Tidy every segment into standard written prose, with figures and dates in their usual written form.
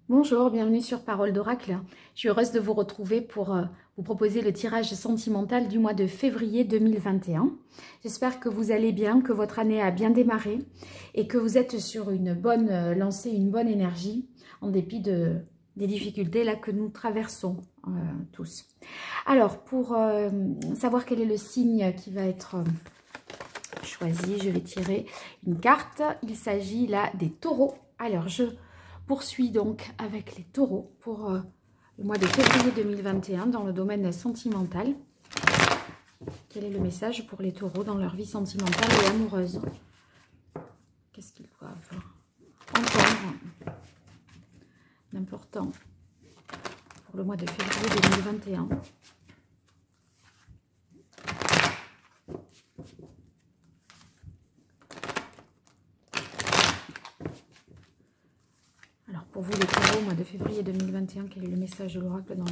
Bonjour, bienvenue sur Parole d'Oracle. Je suis heureuse de vous retrouver pour vous proposer le tirage sentimental du mois de février 2021. J'espère que vous allez bien, que votre année a bien démarré et que vous êtes sur une bonne lancée, une bonne énergie en dépit des difficultés là que nous traversons tous. Alors, pour savoir quel est le signe qui va être choisi, je vais tirer une carte. Il s'agit là des taureaux. Alors, je poursuis donc avec les taureaux pour le mois de février 2021 dans le domaine sentimental. Quel est le message pour les taureaux dans leur vie sentimentale et amoureuse? Qu'est-ce qu'ils doivent entendre d'important pour le mois de février 2021? Pour vous les taureaux, mois de février 2021, quel est le message de l'oracle dans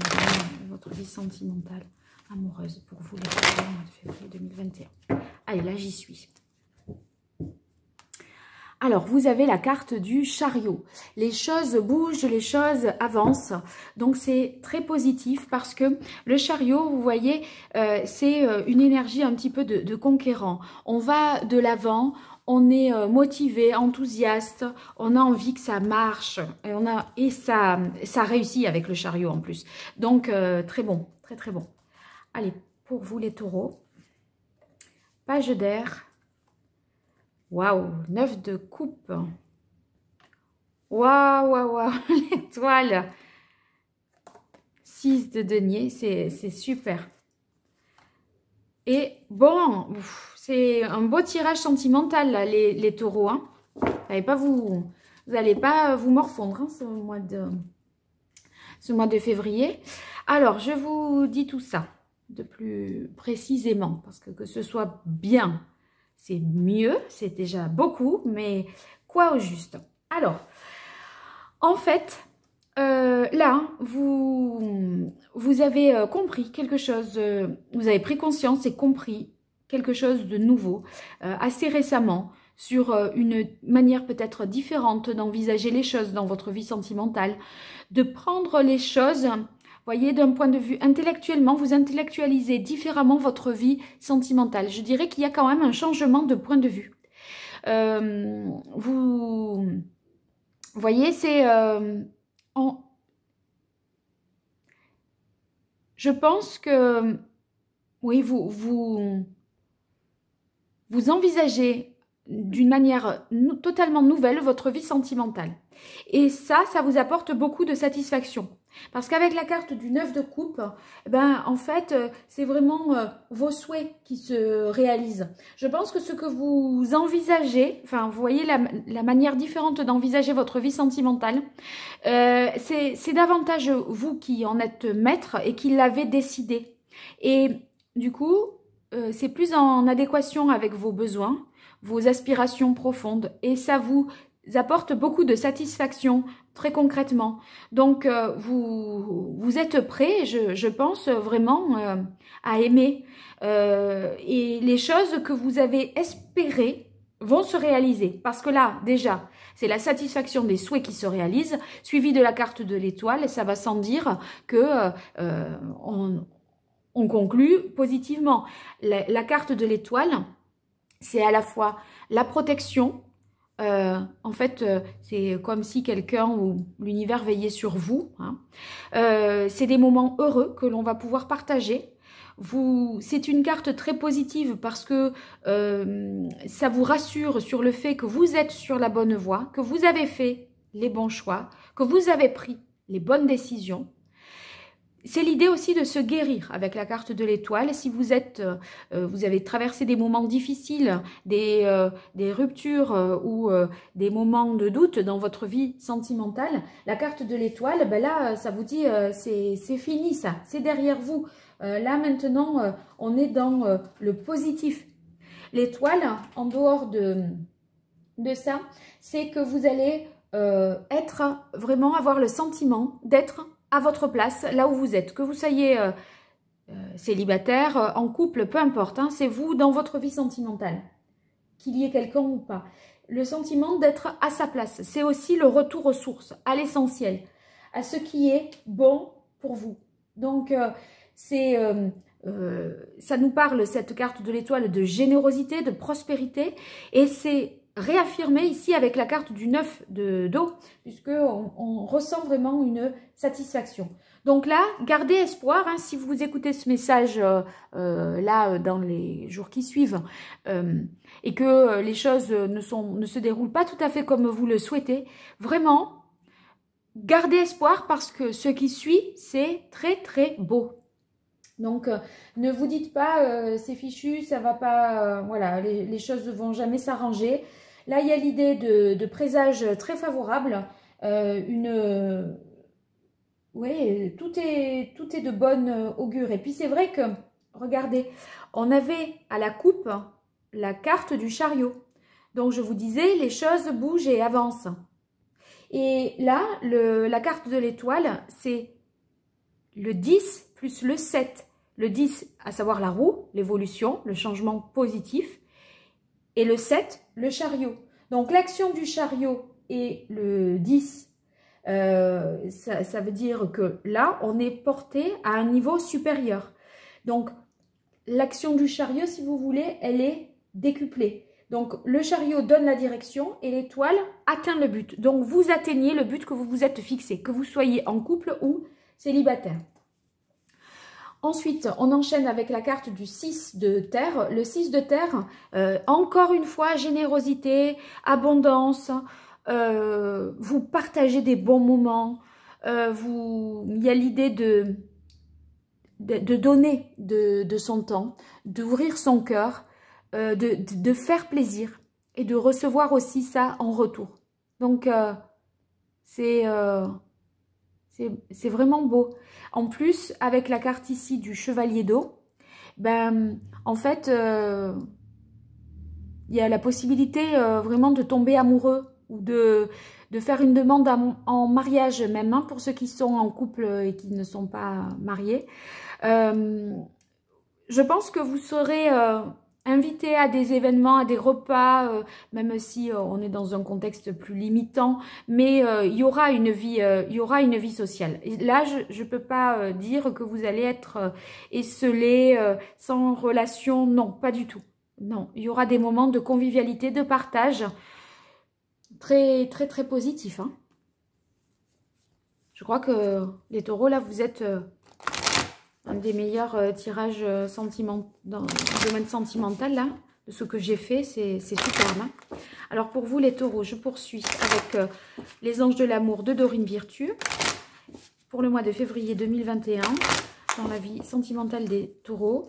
votre vie sentimentale, amoureuse pour vous les taureaux, mois de février 2021? Allez, là j'y suis. Alors, vous avez la carte du chariot. Les choses bougent, les choses avancent. Donc, c'est très positif parce que le chariot, vous voyez, c'est une énergie un petit peu de conquérant. On va de l'avant. On est motivé, enthousiaste, on a envie que ça marche et ça réussit avec le chariot en plus. Donc très bon, très très bon. Allez, pour vous les taureaux, page d'air. Waouh, 9 de coupe. Waouh, waouh, waouh, l'étoile. 6 de denier, c'est super. Et bon, c'est un beau tirage sentimental, là, les taureaux. Hein. Vous n'allez pas vous morfondre hein, ce mois de février. Alors, je vous dis tout ça de plus précisément, parce que ce soit bien, c'est mieux, c'est déjà beaucoup, mais quoi au juste? Alors, en fait... là, vous avez compris quelque chose, vous avez pris conscience et compris quelque chose de nouveau assez récemment sur une manière peut-être différente d'envisager les choses dans votre vie sentimentale, de prendre les choses, voyez, d'un point de vue intellectuellement, vous intellectualisez différemment votre vie sentimentale. Je dirais qu'il y a quand même un changement de point de vue. Vous voyez, c'est... Je pense que, oui, vous envisagez d'une manière totalement nouvelle votre vie sentimentale. Et ça vous apporte beaucoup de satisfaction. Parce qu'avec la carte du 9 de coupe, ben, en fait, c'est vraiment vos souhaits qui se réalisent. Je pense que ce que vous envisagez, enfin, vous voyez la manière différente d'envisager votre vie sentimentale, c'est davantage vous qui en êtes maître et qui l'avez décidé. Et du coup, c'est plus en adéquation avec vos besoins, vos aspirations profondes. Et ça vous apporte beaucoup de satisfaction, très concrètement. Donc, vous êtes prêts, je pense, vraiment à aimer. Et les choses que vous avez espérées vont se réaliser. Parce que là, déjà, c'est la satisfaction des souhaits qui se réalisent, suivi de la carte de l'étoile. Et ça va sans dire que on conclut positivement. La carte de l'étoile, c'est à la fois la protection. En fait, c'est comme si quelqu'un ou l'univers veillait sur vous. Hein. C'est des moments heureux que l'on va pouvoir partager. C'est une carte très positive parce que ça vous rassure sur le fait que vous êtes sur la bonne voie, que vous avez fait les bons choix, que vous avez pris les bonnes décisions. C'est l'idée aussi de se guérir avec la carte de l'étoile. Si vous avez traversé des moments difficiles, des ruptures ou des moments de doute dans votre vie sentimentale, la carte de l'étoile, ben là, ça vous dit c'est fini ça, c'est derrière vous. Là maintenant, on est dans le positif. L'étoile, en dehors de ça, c'est que vous allez avoir le sentiment d'être à votre place, là où vous êtes, que vous soyez célibataire, en couple, peu importe, hein, c'est vous dans votre vie sentimentale, qu'il y ait quelqu'un ou pas. Le sentiment d'être à sa place, c'est aussi le retour aux sources, à l'essentiel. à ce qui est bon pour vous. Donc, ça nous parle, cette carte de l'étoile, de générosité, de prospérité. Et c'est réaffirmé ici avec la carte du 9 d'eau, puisqu'on ressent vraiment une satisfaction. Donc là, gardez espoir, hein, si vous écoutez ce message là dans les jours qui suivent et que les choses ne se déroulent pas tout à fait comme vous le souhaitez, vraiment, gardez espoir parce que ce qui suit, c'est très très beau. Donc, ne vous dites pas, c'est fichu, ça va pas, voilà, les choses ne vont jamais s'arranger. Là, il y a l'idée de présage très favorable, oui, tout est de bonne augure. Et puis, c'est vrai que, regardez, on avait à la coupe la carte du chariot. Donc, je vous disais, les choses bougent et avancent. Et là, la carte de l'étoile, c'est le 10 plus le 7. Le 10, à savoir la roue, l'évolution, le changement positif. Et le 7, le chariot. Donc, l'action du chariot et le 10, ça veut dire que là, on est porté à un niveau supérieur. Donc, l'action du chariot, si vous voulez, elle est décuplée. Donc, le chariot donne la direction et l'étoile atteint le but. Donc, vous atteignez le but que vous vous êtes fixé, que vous soyez en couple ou célibataire. Ensuite, on enchaîne avec la carte du 6 de terre. Le 6 de terre, encore une fois, générosité, abondance, vous partagez des bons moments, il y a l'idée de donner de son temps, d'ouvrir son cœur, de faire plaisir et de recevoir aussi ça en retour. Donc, c'est vraiment beau. En plus, avec la carte ici du chevalier d'eau, ben, en fait, il y a la possibilité vraiment de tomber amoureux ou de faire une demande en mariage même, hein, pour ceux qui sont en couple et qui ne sont pas mariés. Je pense que vous serez invité à des événements, à des repas, même si on est dans un contexte plus limitant, mais il y aura une vie sociale. Et là, je peux pas dire que vous allez être esselé, sans relation, non, pas du tout. Non, il y aura des moments de convivialité, de partage, très très très positifs, hein. Je crois que les taureaux, là, vous êtes un des meilleurs tirages dans le domaine sentimental, là, de ce que j'ai fait. C'est superbe, hein. Alors, pour vous, les taureaux, je poursuis avec les anges de l'amour de Dorine Virtue pour le mois de février 2021 dans la vie sentimentale des taureaux.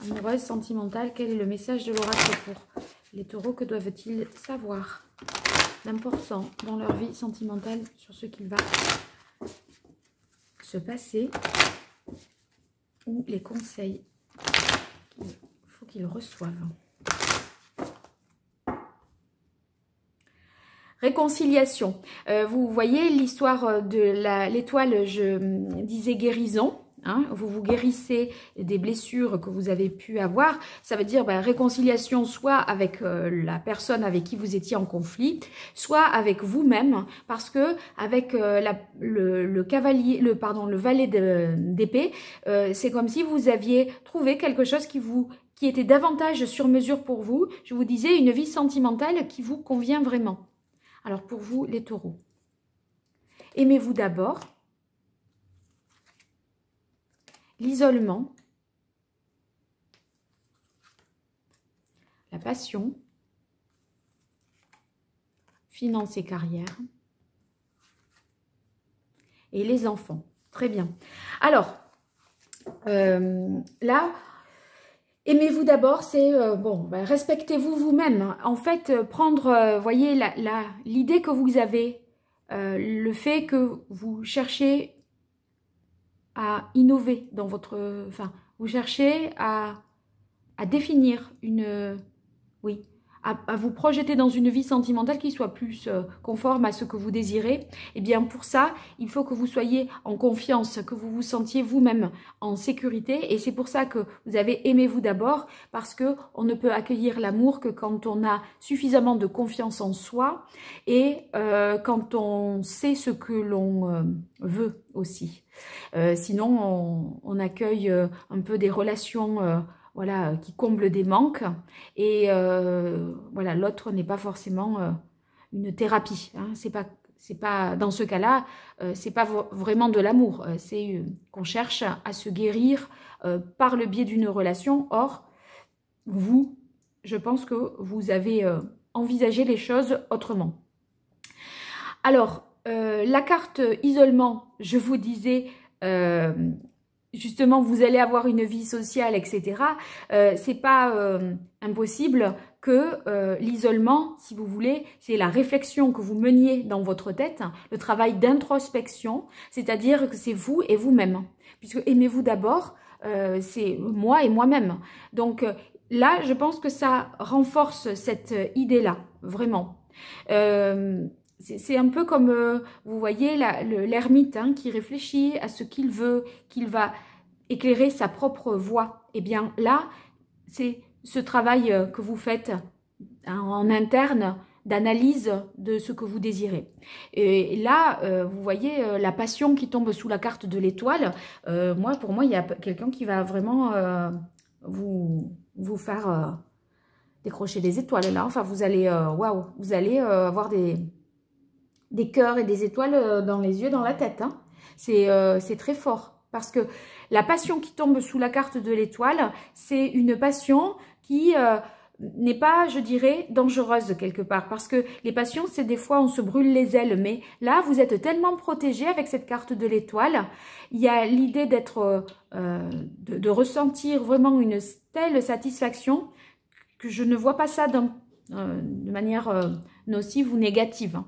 Amoureuse, sentimentale, quel est le message de l'oracle pour les taureaux? Que doivent-ils savoir d'important dans leur vie sentimentale sur ce qu'il va se passer, ou les conseils qu'il faut qu'ils reçoivent? Réconciliation. Vous voyez l'histoire de l'étoile, je disais guérison. Hein, vous guérissez des blessures que vous avez pu avoir. Ça veut dire réconciliation soit avec la personne avec qui vous étiez en conflit, soit avec vous-même, parce que avec le valet d'épée, c'est comme si vous aviez trouvé quelque chose qui était davantage sur mesure pour vous. Je vous disais, une vie sentimentale qui vous convient vraiment. Alors pour vous, les taureaux, aimez-vous d'abord. L'isolement, la passion, finances et carrière, et les enfants. Très bien. Alors, là, aimez-vous d'abord, c'est, respectez-vous vous-même. En fait, prendre, voyez, l'idée que vous avez, le fait que vous cherchez à innover dans vous cherchez à définir à vous projeter dans une vie sentimentale qui soit plus conforme à ce que vous désirez, eh bien pour ça, il faut que vous soyez en confiance, que vous vous sentiez vous-même en sécurité. Et c'est pour ça que vous avez aimez-vous d'abord, parce que on ne peut accueillir l'amour que quand on a suffisamment de confiance en soi et quand on sait ce que l'on veut aussi. Sinon, on accueille un peu des relations voilà, qui comble des manques. Et voilà, l'autre n'est pas forcément une thérapie. Hein. C'est pas dans ce cas-là, c'est pas vraiment de l'amour. C'est qu'on cherche à se guérir par le biais d'une relation. Or, vous, je pense que vous avez envisagé les choses autrement. Alors, la carte isolement, je vous disais... justement, vous allez avoir une vie sociale, etc. C'est pas impossible que l'isolement, si vous voulez, c'est la réflexion que vous meniez dans votre tête, le travail d'introspection, c'est-à-dire que c'est vous et vous-même. Puisque aimez-vous d'abord, c'est moi et moi-même. Donc là, je pense que ça renforce cette idée-là, vraiment. C'est un peu comme, vous voyez, l'ermite hein, qui réfléchit à ce qu'il veut, qu'il va éclairer sa propre voie. Eh bien là, c'est ce travail que vous faites en interne d'analyse de ce que vous désirez. Et là, vous voyez la passion qui tombe sous la carte de l'étoile. Pour moi, il y a quelqu'un qui va vraiment vous faire décrocher des étoiles là. Enfin, vous allez, waouh, vous allez avoir des cœurs et des étoiles dans les yeux, dans la tête. Hein. C'est très fort. Parce que la passion qui tombe sous la carte de l'étoile, c'est une passion qui n'est pas, je dirais, dangereuse quelque part. Parce que les passions, c'est des fois, on se brûle les ailes. Mais là, vous êtes tellement protégé avec cette carte de l'étoile. Il y a l'idée d'être, de ressentir vraiment une telle satisfaction que je ne vois pas ça de manière nocive ou négative.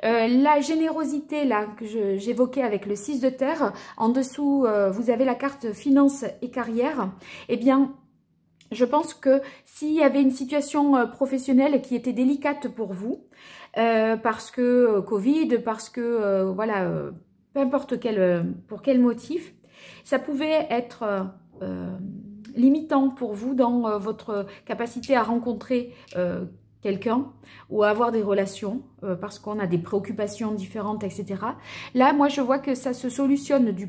La générosité là que j'évoquais avec le 6 de terre, en dessous vous avez la carte finance et carrière. Eh bien, je pense que s'il y avait une situation professionnelle qui était délicate pour vous, parce que Covid, parce que voilà, peu importe pour quel motif, ça pouvait être limitant pour vous dans votre capacité à rencontrer quelqu'un ou à avoir des relations parce qu'on a des préoccupations différentes, etc. Là, moi, je vois que ça se solutionne du